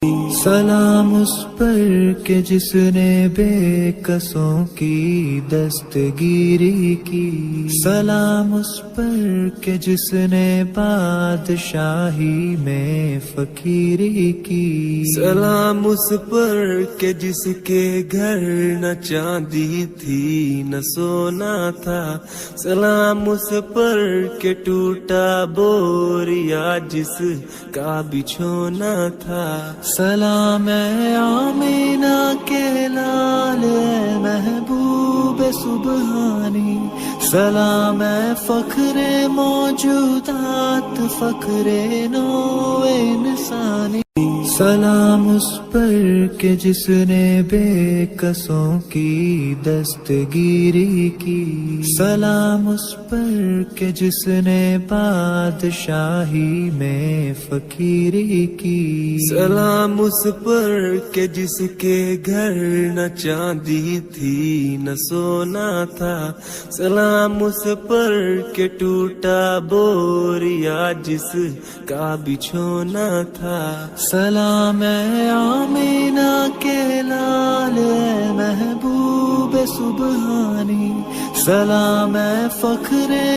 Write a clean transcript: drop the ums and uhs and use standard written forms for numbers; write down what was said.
سلام اس پر کہ جس نے بے کسوں کی دستگیری کی، سلام اس پر کہ جس نے بادشاہی میں فقیری کی، سلام اس پر کہ جس کے گھر نہ چاندی تھی نہ سونا تھا، سلام اس پر کہ ٹوٹا بوریا جس کا بچھونا تھا، سلام اے آمینہ کے لال اے محبوب سبحانی، سلام اے فخر موجودات فخر نوع انسانی، سلام اس پر کہ جس نے بے کسوں کی دستگیری کی، سلام اس پر کہ جس نے بادشاہی میں فقیری کی، سلام اس پر کہ جس کے گھر نہ چاندی تھی نہ سونا تھا، سلام اس پر کہ ٹوٹا بوریا جس کا بچھونا تھا، سلام اے آمینہ کے لال اے محبوب سبحانی، سلام اے فخر